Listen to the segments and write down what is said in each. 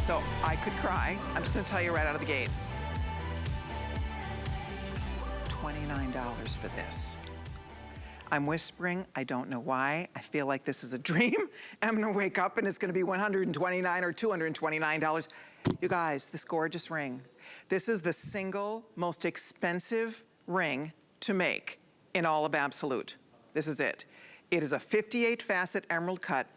So I could cry. I'm just gonna tell you right out of the gate. $29 for this. I'm whispering, I don't know why. I feel like this is a dream. I'm gonna wake up and it's gonna be $129 or $229. You guys, this gorgeous ring. This is the single most expensive ring to make in all of Absolute. This is it. It is a 58 facet emerald cut.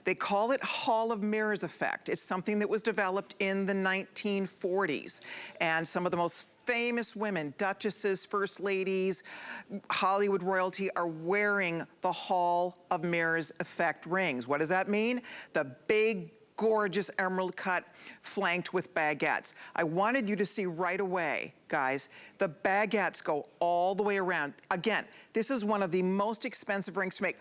They call it Hall of Mirrors effect. It's something that was developed in the 1940s. And some of the most famous women, duchesses, first ladies, Hollywood royalty are wearing the Hall of Mirrors effect rings. What does that mean? The big, gorgeous emerald cut flanked with baguettes. I wanted you to see right away, guys, the baguettes go all the way around. Again, this is one of the most expensive rings to make.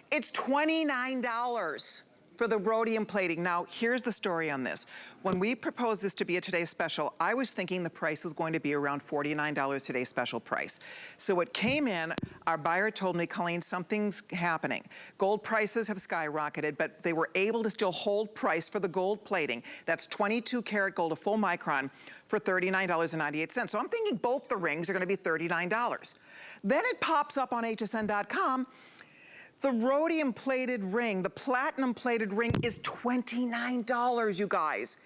It's $29 for the rhodium plating. Now, here's the story on this. When we proposed this to be a today's special, I was thinking the price was going to be around $49 today's special price. So it came in, our buyer told me, Colleen, something's happening. Gold prices have skyrocketed, but they were able to still hold price for the gold plating. That's 22 karat gold, a full micron, for $39.98. So I'm thinking both the rings are gonna be $39. Then it pops up on hsn.com. The rhodium plated ring, the platinum plated ring is $29, you guys.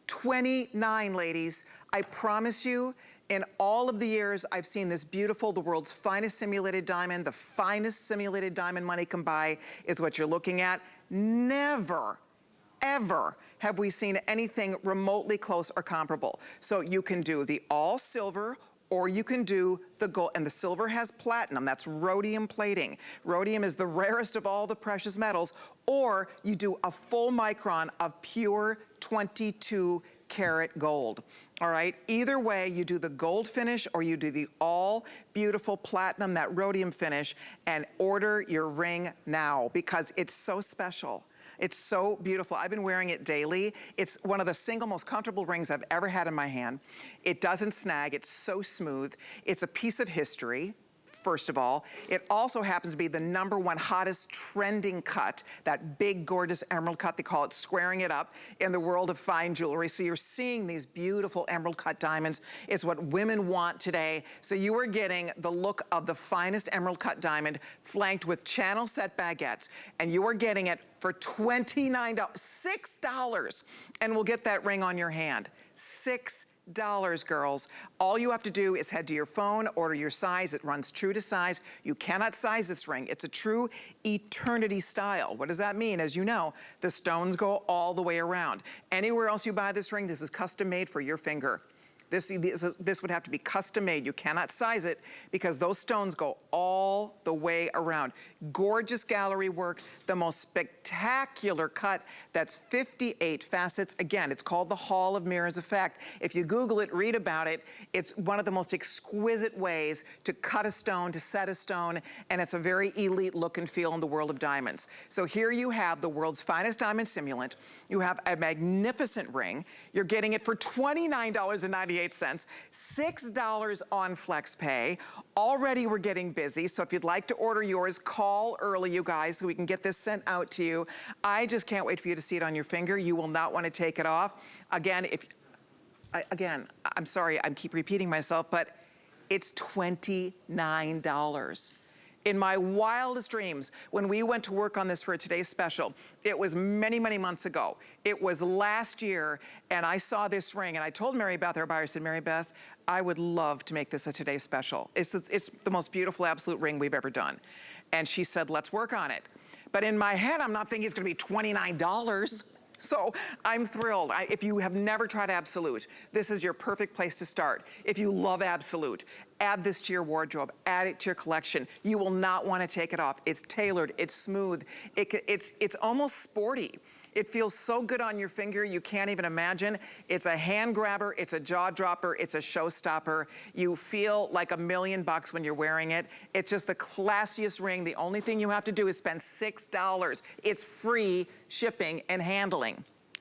29, ladies. I promise you, in all of the years I've seen this beautiful, the world's finest simulated diamond, the finest simulated diamond money can buy is what you're looking at. Never, ever have we seen anything remotely close or comparable. So you can do the all silver, or you can do the gold, and the silver has platinum, that's rhodium plating. Rhodium is the rarest of all the precious metals, or you do a full micron of pure 22 karat gold, all right? Either way, you do the gold finish or you do the all beautiful platinum, that rhodium finish, and order your ring now because it's so special. It's so beautiful. I've been wearing it daily. It's one of the single most comfortable rings I've ever had in my hand. It doesn't snag, it's so smooth. It's a piece of history, first of all. It also happens to be the #1 hottest trending cut, that big, gorgeous emerald cut. They call it squaring it up in the world of fine jewelry. So you're seeing these beautiful emerald cut diamonds. It's what women want today. So you are getting the look of the finest emerald cut diamond flanked with channel set baguettes. And you are getting it for $29, $6. And we'll get that ring on your hand. $6, girls. All you have to do is head to your phone, order your size. It runs true to size. You cannot size this ring. It's a true eternity style. What does that mean? As you know, the stones go all the way around. Anywhere else you buy this ring, this is custom made for your finger. This would have to be custom made. You cannot size it because those stones go all the way around. Gorgeous gallery work, the most spectacular cut. That's 58 facets. Again, it's called the Hall of Mirrors effect. If you Google it, read about it. It's one of the most exquisite ways to cut a stone, to set a stone, and it's a very elite look and feel in the world of diamonds. So here you have the world's finest diamond simulant. You have a magnificent ring. You're getting it for $29.98. $6 on FlexPay. Already we're getting busy, so if you'd like to order yours, call early, you guys, so we can get this sent out to you. I just can't wait for you to see it on your finger. You will not want to take it off. Again, I'm sorry, I keep repeating myself, but it's $29. In my wildest dreams, when we went to work on this for today's special, it was many, many months ago. It was last year, and I saw this ring, and I told Mary Beth, our buyer, I said, Mary Beth, I would love to make this a today's special. It's the most beautiful absolute ring we've ever done. And she said, let's work on it. But in my head, I'm not thinking it's gonna be $29. So I'm thrilled. If you have never tried Absolute, this is your perfect place to start. If you love Absolute, add this to your wardrobe, add it to your collection. You will not want to take it off. It's tailored, it's smooth, it's almost sporty. It feels so good on your finger, you can't even imagine. It's a hand grabber, it's a jaw dropper, it's a showstopper. You feel like $1 million when you're wearing it. It's just the classiest ring. The only thing you have to do is spend $6. It's free shipping and handling.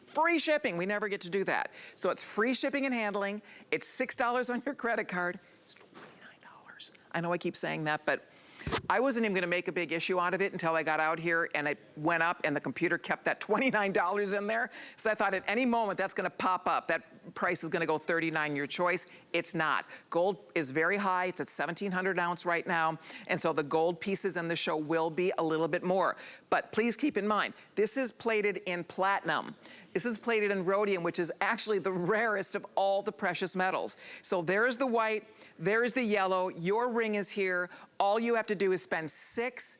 Free shipping, we never get to do that. So it's free shipping and handling. It's $6 on your credit card. It's $29. I know I keep saying that, but I wasn't even gonna make a big issue out of it until I got out here and it went up and the computer kept that $29 in there. So I thought at any moment that's gonna pop up. That price is gonna go $39, your choice. It's not. Gold is very high. It's at 1,700 ounce right now. And so the gold pieces in the show will be a little bit more. But please keep in mind, this is plated in platinum. This is plated in rhodium, which is actually the rarest of all the precious metals. So there's the white, there's the yellow, your ring is here. All you have to do is spend $6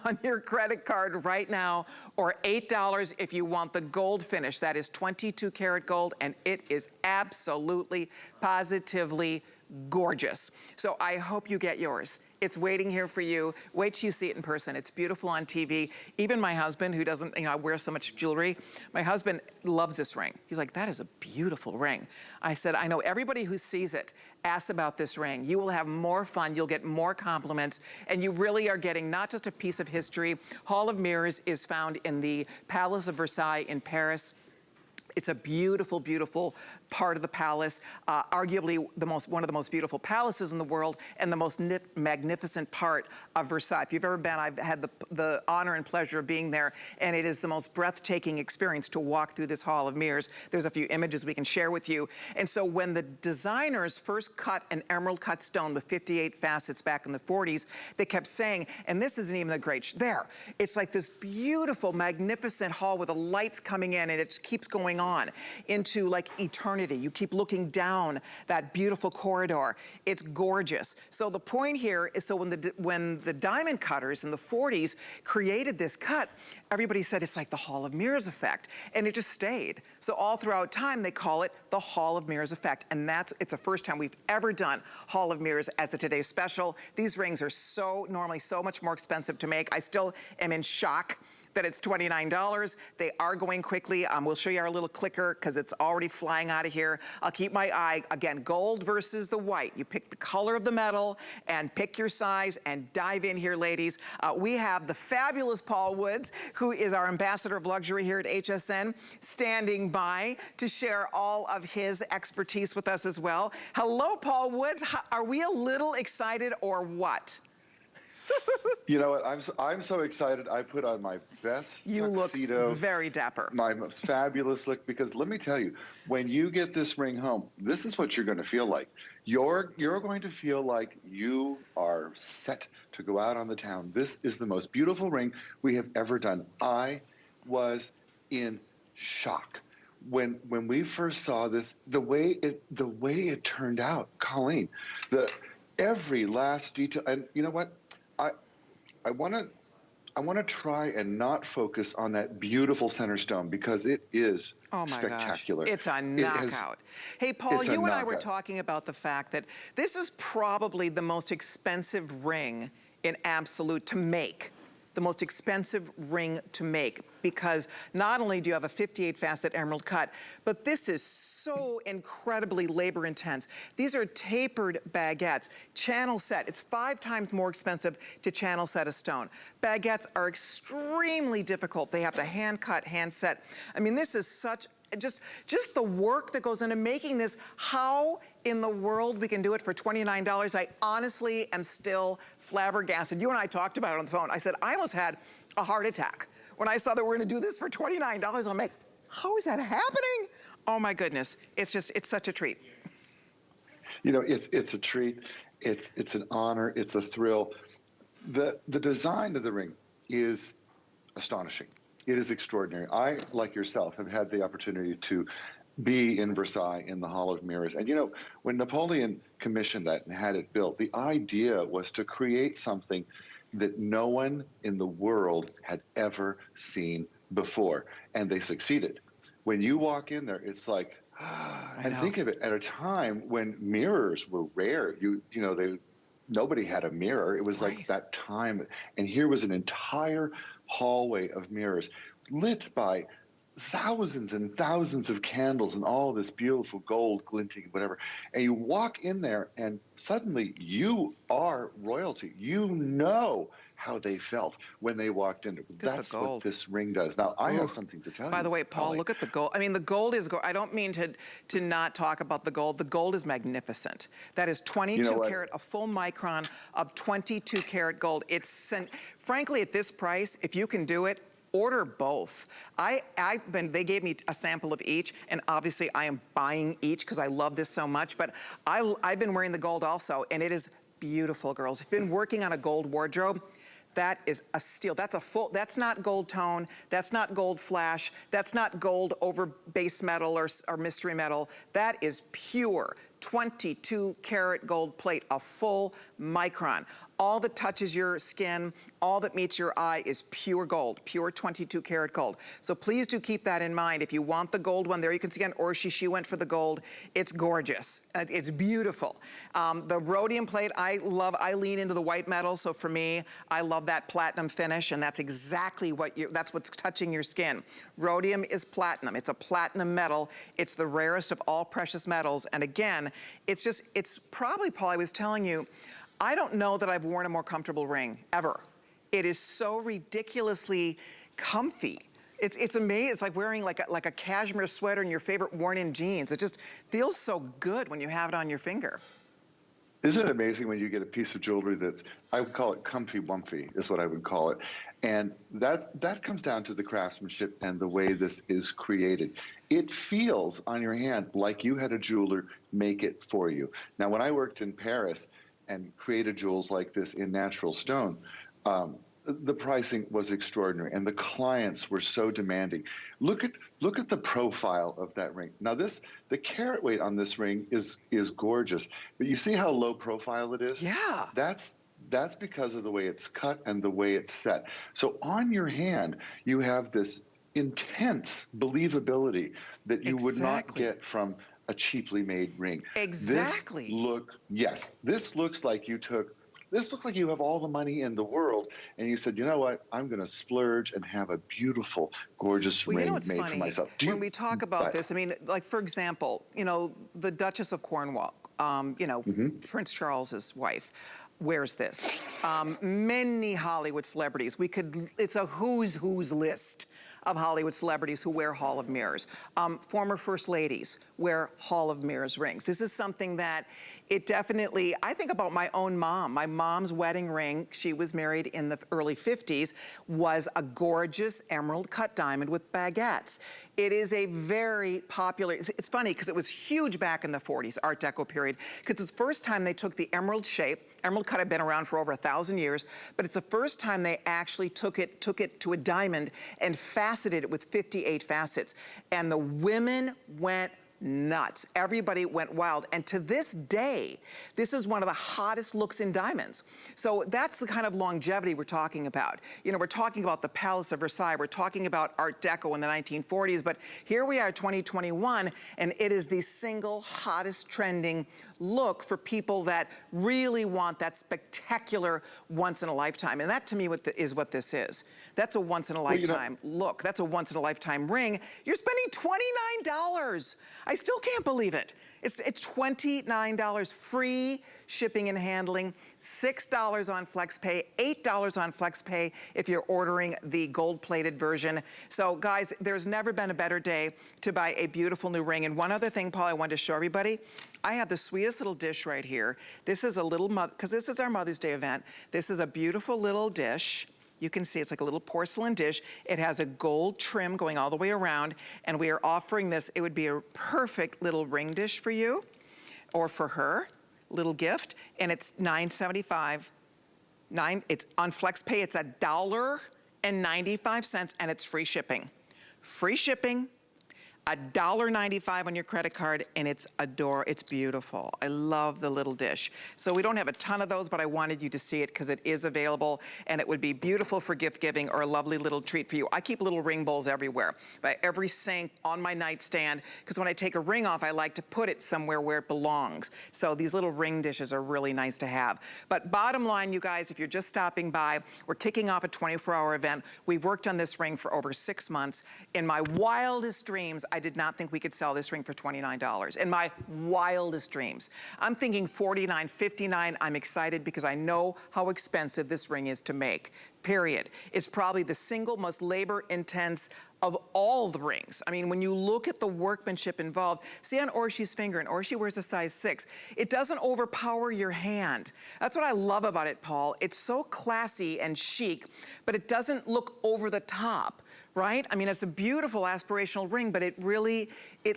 on your credit card right now, or $8 if you want the gold finish. That is 22 karat gold, and it is absolutely, positively gorgeous. So I hope you get yours. It's waiting here for you. Wait till you see it in person. It's beautiful on TV. Even my husband, who doesn't, wear so much jewelry, my husband loves this ring. He's like, that is a beautiful ring. I said, I know everybody who sees it asks about this ring. You will have more fun, you'll get more compliments, and you really are getting not just a piece of history. Hall of Mirrors is found in the Palace of Versailles in Paris. It's a beautiful, beautiful part of the palace, arguably one of the most beautiful palaces in the world, and the most magnificent part of Versailles. If you've ever been, I've had the honor and pleasure of being there, and it is the most breathtaking experience to walk through this Hall of Mirrors. There's a few images we can share with you. And so when the designers first cut an emerald cut stone with 58 facets back in the 40s, they kept saying, and this isn't even the great, there, it's like this beautiful, magnificent hall with the lights coming in, and it keeps going on into like eternity. You keep looking down that beautiful corridor. It's gorgeous. So the point here is, so when the diamond cutters in the 40s created this cut, everybody said it's like the Hall of Mirrors effect, and it just stayed. So all throughout time, they call it the Hall of Mirrors effect, and it's the first time we've ever done Hall of Mirrors as a Today's Special. These rings are normally so much more expensive to make. I still am in shock that it's $29. They are going quickly. We'll show you our little clicker because it's already flying out of here. I'll keep my eye, again, gold versus the white. You pick the color of the metal and pick your size and dive in here, ladies. We have the fabulous Paul Woods, who is our ambassador of luxury here at HSN, standing by to share all of his expertise with us as well. Hello, Paul Woods. Are we a little excited or what? You know what? I'm so excited. I put on my best tuxedo. Look very dapper. My most fabulous look, because let me tell you, when you get this ring home, this is what you're going to feel like. You're going to feel like you are set to go out on the town. This is the most beautiful ring we have ever done. I was in shock when we first saw this. The way it turned out, Colleen, every last detail. And you know what? I want to try and not focus on that beautiful center stone because it is spectacular. Gosh. It's a knockout. Hey, Paul, you and I were talking about the fact that this is probably the most expensive ring in Absolute to make. The most expensive ring to make, because not only do you have a 58 facet emerald cut, but this is so incredibly labor intense. These are tapered baguettes, channel set. It's 5 times more expensive to channel set a stone. Baguettes are extremely difficult. They have to hand cut, hand set. I mean, this is such, just the work that goes into making this. How in the world we can do it for $29? I honestly am still flabbergasted. You and I talked about it on the phone. I said, I almost had a heart attack when I saw that we're gonna do this for $29. I'm like, how is that happening? Oh my goodness, it's such a treat. You know, it's a treat. It's an honor. It's a thrill. The design of the ring is astonishing. It is extraordinary. I, like yourself, have had the opportunity to be in Versailles in the Hall of Mirrors. And you know, when Napoleon commissioned that and had it built, the idea was to create something that no one in the world had ever seen before. And they succeeded. When you walk in there, it's like, and think of it, at a time when mirrors were rare, nobody had a mirror. It was like that time. And here was an entire hallway of mirrors lit by thousands and thousands of candles and all this beautiful gold glinting, whatever. And you walk in there and suddenly you are royalty. You know how they felt when they walked in. That's what this ring does. Now, I have something to tell you. By the way, Paul, Holly. Look at the gold. I mean, the gold is gold. I don't mean to not talk about the gold. The gold is magnificent. That is 22 karat, a full micron of 22 karat gold. It's, frankly, at this price, if you can do it, order both. They gave me a sample of each, and obviously I am buying each because I love this so much, but I've been wearing the gold also, and it is beautiful, girls. I've been working on a gold wardrobe. That is a steal. That's a full, that's not gold tone, that's not gold flash, that's not gold over base metal or mystery metal. That is pure 22 karat gold plate, a full micron. All that touches your skin, all that meets your eye is pure gold, pure 22 karat gold. So please do keep that in mind. If you want the gold one, there you can see again, Orshi, she went for the gold. It's gorgeous, it's beautiful. The rhodium plate, I lean into the white metal, so for me, I love that platinum finish, and that's exactly that's what's touching your skin. Rhodium is platinum, it's a platinum metal. It's the rarest of all precious metals, and again, it's probably, Paul, I was telling you, I don't know that I've worn a more comfortable ring, ever. It is so ridiculously comfy. It's amazing. It's like wearing like a cashmere sweater and your favorite worn-in jeans. It just feels so good when you have it on your finger. Isn't it amazing when you get a piece of jewelry that's, I would call it comfy wumpy, is what I would call it. And that comes down to the craftsmanship and the way this is created. It feels on your hand like you had a jeweler make it for you. Now, when I worked in Paris and created jewels like this in natural stone, the pricing was extraordinary, and the clients were so demanding. Look at the profile of that ring. Now, the carat weight on this ring is gorgeous, but you see how low profile it is? Yeah. That's because of the way it's cut and the way it's set. So on your hand, you have this intense believability that you would not get from a cheaply made ring. Exactly. This looks like you have all the money in the world, and you said, you know what, I'm going to splurge and have a beautiful, gorgeous ring made for myself. When we talk about this, I mean, like, for example, the Duchess of Cornwall, Prince Charles's wife, wears this. Many Hollywood celebrities. It's a who's list of Hollywood celebrities who wear Hall of Mirrors. Former First Ladies wear Hall of Mirrors rings. This is something that it definitely, I think about my own mom. My mom's wedding ring, she was married in the early 50s, was a gorgeous emerald cut diamond with baguettes. It is a very popular, it's funny because it was huge back in the 40s, Art Deco period, because it's the first time they took the emerald shape. Emerald cut had been around for over 1,000 years, but it's the first time they actually took it to a diamond and faceted it with 58 facets. And the women went nuts. Everybody went wild. And to this day, this is one of the hottest looks in diamonds. So that's the kind of longevity we're talking about. We're talking about the Palace of Versailles. We're talking about Art Deco in the 1940s. But here we are, 2021, and it is the single hottest trending look for people that really want that spectacular once-in-a-lifetime. And that, to me, is what this is. That's a once-in-a-lifetime look. That's a once-in-a-lifetime ring. You're spending $29. I still can't believe it. It's $29 free shipping and handling, $6 on FlexPay, $8 on FlexPay if you're ordering the gold-plated version. So guys, there's never been a better day to buy a beautiful new ring. And one other thing, Paul, I wanted to show everybody. I have the sweetest little dish right here. This is a little, because this is our Mother's Day event. This is a beautiful little dish. You can see it's like a little porcelain dish. It has a gold trim going all the way around, and we are offering this. It would be a perfect little ring dish for you or for her, little gift, and it's $9.75. It's on FlexPay, it's $1.95, and it's free shipping. Free shipping, $1.95 on your credit card, and it's beautiful. I love the little dish. So we don't have a ton of those, but I wanted you to see it because it is available, and it would be beautiful for gift giving or a lovely little treat for you. I keep little ring bowls everywhere, by every sink, on my nightstand, because when I take a ring off, I like to put it somewhere where it belongs. So these little ring dishes are really nice to have. But bottom line, you guys, if you're just stopping by, we're kicking off a 24-hour event. We've worked on this ring for over 6 months. In my wildest dreams, I did not think we could sell this ring for $29 in my wildest dreams. I'm thinking $49, $59. I'm excited because I know how expensive this ring is to make, period. It's probably the single most labor-intense of all the rings. I mean, when you look at the workmanship involved, see on Orshi's finger, and Orshi wears a size 6, it doesn't overpower your hand. That's what I love about it, Paul. It's so classy and chic, but it doesn't look over the top, right? I mean, it's a beautiful aspirational ring, but it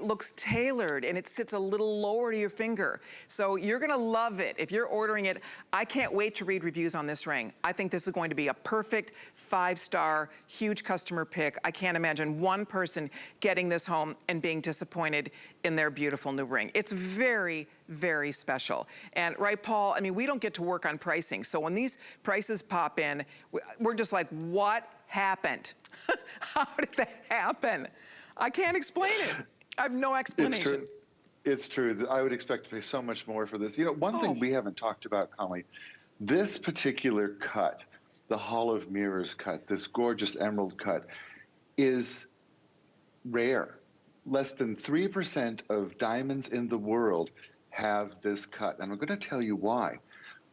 looks tailored and it sits a little lower to your finger. So you're gonna love it. If you're ordering it, I can't wait to read reviews on this ring. I think this is going to be a perfect 5-star, huge customer pick. I can't imagine one person getting this home and being disappointed in their beautiful new ring. It's very, very special. And right, Paul, I mean, we don't get to work on pricing. So when these prices pop in, we're just like, what happened? How did that happen? I can't explain it. I have no explanation. It's true. It's true. I would expect to pay so much more for this. You know, one thing we haven't talked about, Conley, this particular cut, the Hall of Mirrors cut, this gorgeous emerald cut, is rare. Less than 3% of diamonds in the world have this cut. And I'm going to tell you why.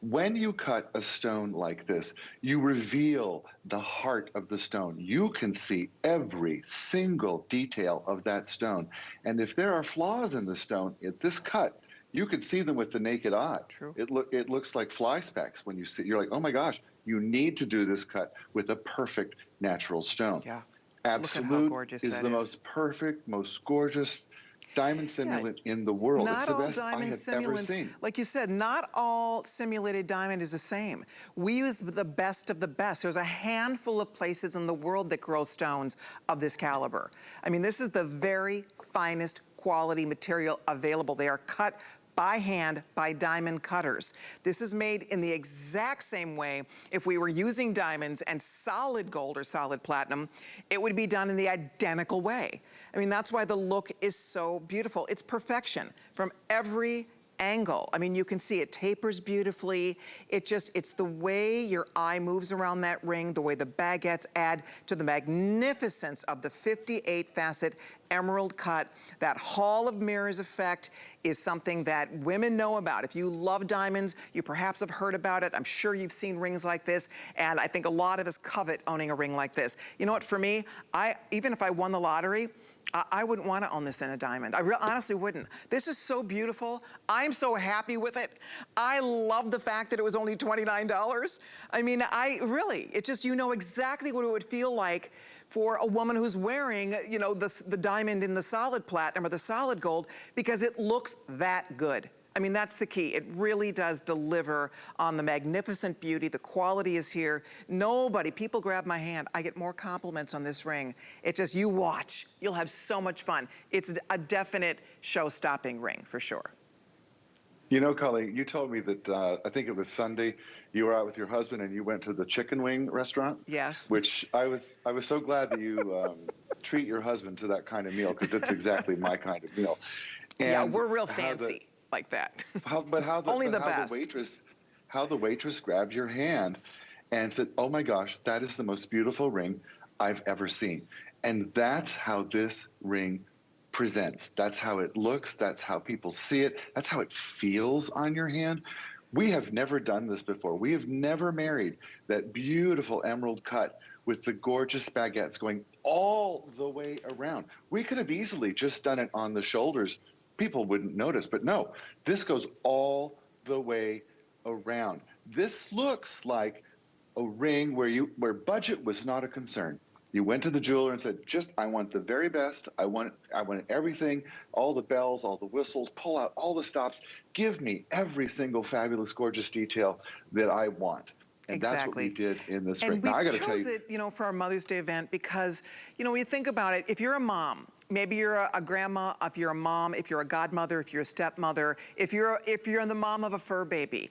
When you cut a stone like this, you reveal the heart of the stone. You can see every single detail of that stone. And if there are flaws in the stone, at this cut, you can see them with the naked eye. True. It looks like fly specks when you see it. You're like, oh my gosh, you need to do this cut with a perfect natural stone. Yeah. Absolute is the most perfect, most gorgeous diamond simulant in the world. It's the best I have ever seen. Like you said, not all simulated diamond is the same. We use the best of the best. There's a handful of places in the world that grow stones of this caliber. I mean, this is the very finest quality material available. They are cut by hand by diamond cutters. This is made in the exact same way. If we were using diamonds and solid gold or solid platinum, it would be done in the identical way. I mean, that's why the look is so beautiful. It's perfection from every angle. I mean, you can see it tapers beautifully. It's the way your eye moves around that ring, the way the baguettes add to the magnificence of the 58-facet emerald cut. That Hall of Mirrors effect is something that women know about. If you love diamonds, you perhaps have heard about it. I'm sure you've seen rings like this, and I think a lot of us covet owning a ring like this. You know what, for me, even if I won the lottery, I wouldn't want to own this in a diamond. I honestly wouldn't. This is so beautiful. I'm so happy with it. I love the fact that it was only $29. I mean, it's just, you know exactly what it would feel like for a woman who's wearing, you know, the diamond in the solid platinum or the solid gold, because it looks that good. I mean, that's the key. It really does deliver on the magnificent beauty. The quality is here. People grab my hand. I get more compliments on this ring. It just, you watch. You'll have so much fun. It's a definite show-stopping ring, for sure. You know, Colleen, you told me that, I think it was Sunday, you were out with your husband and you went to the chicken wing restaurant. Yes. Which I was so glad that you treat your husband to that kind of meal, because it's exactly my kind of meal. And yeah, we're real fancy like that. How the waitress grabbed your hand and said, oh my gosh, that is the most beautiful ring I've ever seen. And that's how this ring presents. That's how it looks. That's how people see it. That's how it feels on your hand. We have never done this before. We have never married that beautiful emerald cut with the gorgeous baguettes going all the way around. We could have easily just done it on the shoulders. People wouldn't notice, but no, this goes all the way around. This looks like a ring where budget was not a concern. You went to the jeweler and said, I want the very best. I want everything, all the bells, all the whistles, pull out all the stops. Give me every single fabulous, gorgeous detail that I want. And that's what we did in this ring. And we chose it, you know, for our Mother's Day event because, you know, when you think about it, if you're a mom, maybe you're a grandma, if you're a mom, if you're a godmother, if you're a stepmother, if you're the mom of a fur baby,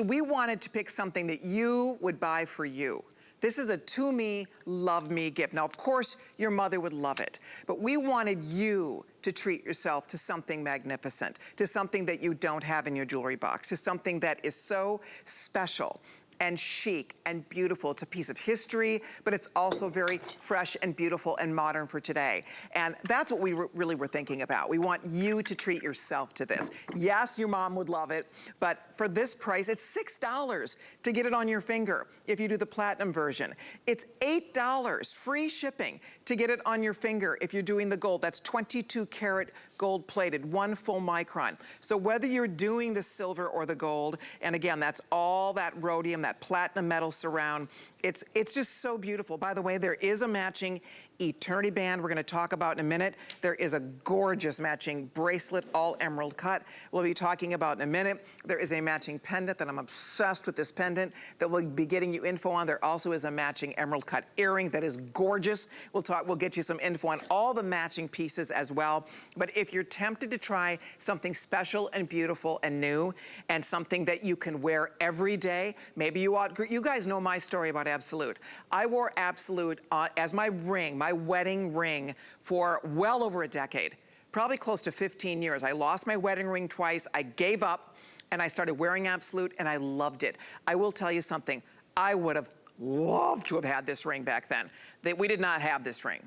we wanted to pick something that you would buy for you. This is a to me, love me gift. Now, of course, your mother would love it, but we wanted you to treat yourself to something magnificent, to something that you don't have in your jewelry box, to something that is so special. and chic and beautiful. It's a piece of history, but it's also very fresh and beautiful and modern for today. And that's what we really were thinking about. We want you to treat yourself to this. Yes, your mom would love it, but for this price, it's $6 to get it on your finger if you do the platinum version. It's $8 free shipping to get it on your finger if you're doing the gold. That's 22 karat gold plated, 1 full micron. So whether you're doing the silver or the gold, and again, that's all that rhodium, that platinum metal surround, it's just so beautiful. By the way, there is a matching eternity band we're gonna talk about in a minute. There is a gorgeous matching bracelet, all emerald cut, we'll be talking about in a minute. There is a matching pendant that I'm obsessed with, this pendant that we'll be getting you info on. There also is a matching emerald cut earring that is gorgeous. We'll get you some info on all the matching pieces as well. But if you're tempted to try something special and beautiful and new and something that you can wear every day, maybe you guys know my story about Absolute. I wore Absolute as my ring, my wedding ring, for well over a decade, probably close to 15 years. I lost my wedding ring twice, I gave up, and I started wearing Absolute, and I loved it. I will tell you something, I would have loved to have had this ring back then. We did not have this ring.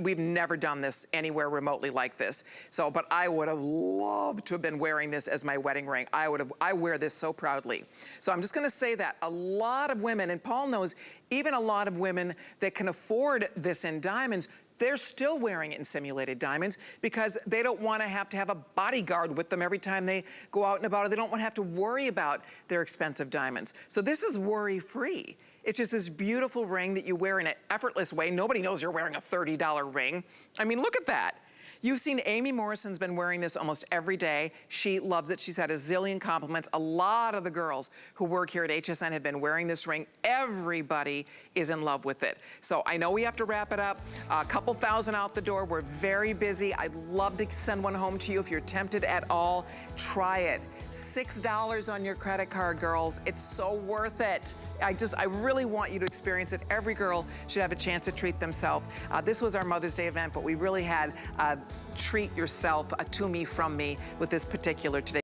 We've never done this anywhere remotely like this. So, but I would have loved to have been wearing this as my wedding ring. I wear this so proudly. So I'm just gonna say that a lot of women, and Paul knows, even a lot of women that can afford this in diamonds, they're still wearing it in simulated diamonds because they don't want to have a bodyguard with them every time they go out and about, or they don't want to have to worry about their expensive diamonds. So this is worry-free. It's just this beautiful ring that you wear in an effortless way. Nobody knows you're wearing a $30 ring. I mean, look at that. You've seen Amy Morrison's been wearing this almost every day. She loves it. She's had a zillion compliments. A lot of the girls who work here at HSN have been wearing this ring. Everybody is in love with it. So I know we have to wrap it up. A couple thousand out the door. We're very busy. I'd love to send one home to you if you're tempted at all. Try it. $6 on your credit card, girls. It's so worth it. I really want you to experience it. Every girl should have a chance to treat themselves. This was our Mother's Day event, but we really had treat yourself, a to me from me with this particular today.